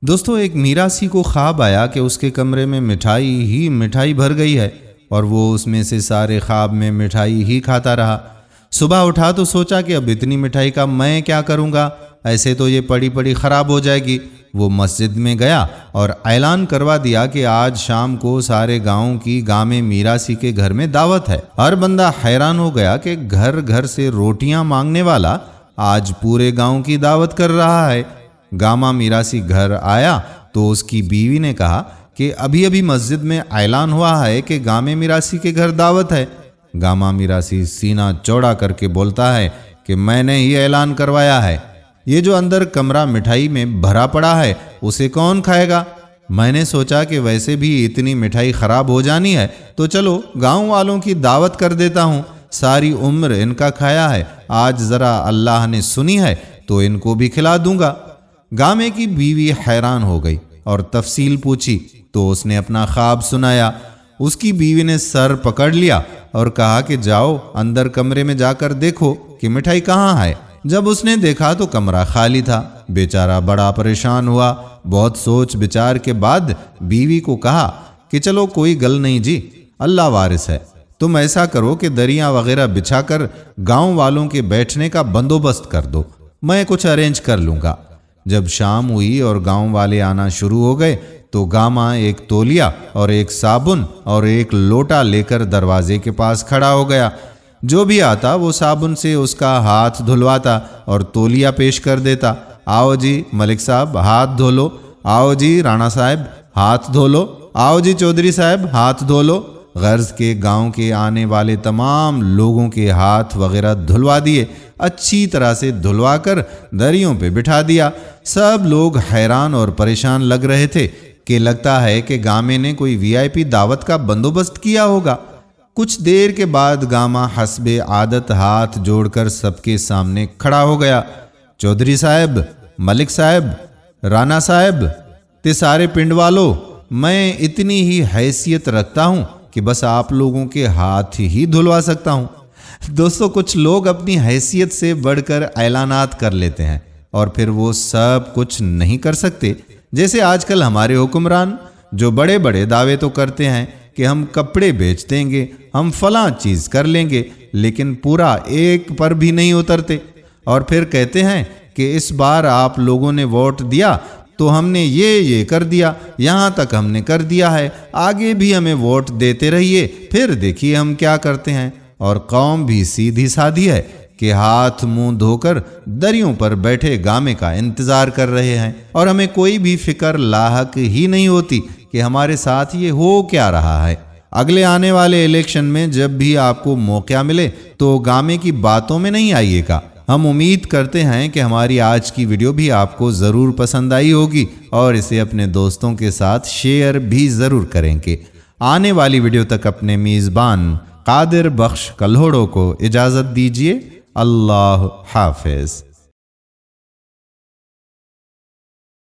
دوستو ایک میراثی کو خواب آیا کہ اس کے کمرے میں مٹھائی ہی مٹھائی بھر گئی ہے اور وہ اس میں سے سارے خواب میں مٹھائی ہی کھاتا رہا۔ صبح اٹھا تو سوچا کہ اب اتنی مٹھائی کا میں کیا کروں گا، ایسے تو یہ پڑی پڑی خراب ہو جائے گی۔ وہ مسجد میں گیا اور اعلان کروا دیا کہ آج شام کو سارے گاؤں کی گامے میراثی کے گھر میں دعوت ہے۔ ہر بندہ حیران ہو گیا کہ گھر گھر سے روٹیاں مانگنے والا آج پورے گاؤں کی دعوت کر رہا ہے۔ گاما میراثی گھر آیا تو اس کی بیوی نے کہا کہ ابھی مسجد میں اعلان ہوا ہے کہ گامے میراثی کے گھر دعوت ہے۔ گاما میراثی سینہ چوڑا کر کے بولتا ہے کہ میں نے ہی اعلان کروایا ہے، یہ جو اندر کمرہ مٹھائی میں بھرا پڑا ہے اسے کون کھائے گا؟ میں نے سوچا کہ ویسے بھی اتنی مٹھائی خراب ہو جانی ہے تو چلو گاؤں والوں کی دعوت کر دیتا ہوں، ساری عمر ان کا کھایا ہے، آج ذرا اللہ نے سنی ہے تو ان کو بھی کھلا دوں گا۔ گامے کی بیوی حیران ہو گئی اور تفصیل پوچھی تو اس نے اپنا خواب سنایا۔ اس کی بیوی نے سر پکڑ لیا اور کہا کہ جاؤ اندر کمرے میں جا کر دیکھو کہ مٹھائی کہاں ہے۔ جب اس نے دیکھا تو کمرہ خالی تھا۔ بیچارہ بڑا پریشان ہوا۔ بہت سوچ بچار کے بعد بیوی کو کہا کہ چلو کوئی گل نہیں جی، اللہ وارث ہے، تم ایسا کرو کہ دریاں وغیرہ بچھا کر گاؤں والوں کے بیٹھنے کا بندوبست کر دو، میں کچھ ارینج کر لوں گا۔ جب شام ہوئی اور گاؤں والے آنا شروع ہو گئے تو گاما ایک تولیا اور ایک صابن اور ایک لوٹا لے کر دروازے کے پاس کھڑا ہو گیا۔ جو بھی آتا وہ صابن سے اس کا ہاتھ دھلواتا اور تولیا پیش کر دیتا۔ آؤ جی ملک صاحب ہاتھ دھو لو، آؤ جی رانا صاحب ہاتھ دھو لو، آؤ جی چودھری صاحب ہاتھ دھو لو۔ غرض کے گاؤں کے آنے والے تمام لوگوں کے ہاتھ وغیرہ دھلوا دیے، اچھی طرح سے دھلوا کر دریوں پہ بٹھا دیا۔ سب لوگ حیران اور پریشان لگ رہے تھے کہ لگتا ہے کہ گامے نے کوئی VIP دعوت کا بندوبست کیا ہوگا۔ کچھ دیر کے بعد گاما حسب عادت ہاتھ جوڑ کر سب کے سامنے کھڑا ہو گیا۔ چودھری صاحب، ملک صاحب، رانا صاحب، تے سارے پنڈ والو، میں اتنی ہی حیثیت رکھتا ہوں کہ بس آپ لوگوں کے ہاتھ ہی دھلوا سکتا ہوں۔ دوستو کچھ لوگ اپنی حیثیت سے بڑھ کر اعلانات کر لیتے ہیں اور پھر وہ سب کچھ نہیں کر سکتے۔ جیسے آج کل ہمارے حکمران جو بڑے بڑے دعوے تو کرتے ہیں کہ ہم کپڑے بیچ دیں گے، ہم فلاں چیز کر لیں گے، لیکن پورا ایک پر بھی نہیں اترتے، اور پھر کہتے ہیں کہ اس بار آپ لوگوں نے ووٹ دیا تو ہم نے یہ کر دیا، یہاں تک ہم نے کر دیا ہے، آگے بھی ہمیں ووٹ دیتے رہیے، پھر دیکھیے ہم کیا کرتے ہیں۔ اور قوم بھی سیدھی سادھی ہے کہ ہاتھ منہ دھو کر دریوں پر بیٹھے گامے کا انتظار کر رہے ہیں، اور ہمیں کوئی بھی فکر لاحق ہی نہیں ہوتی کہ ہمارے ساتھ یہ ہو کیا رہا ہے۔ اگلے آنے والے الیکشن میں جب بھی آپ کو موقع ملے تو گامے کی باتوں میں نہیں آئیے گا۔ ہم امید کرتے ہیں کہ ہماری آج کی ویڈیو بھی آپ کو ضرور پسند آئی ہوگی اور اسے اپنے دوستوں کے ساتھ شیئر بھی ضرور کریں گے۔ آنے والی ویڈیو تک اپنے میزبان قادر بخش کلہوڑو کو اجازت دیجیے۔ اللہ حافظ۔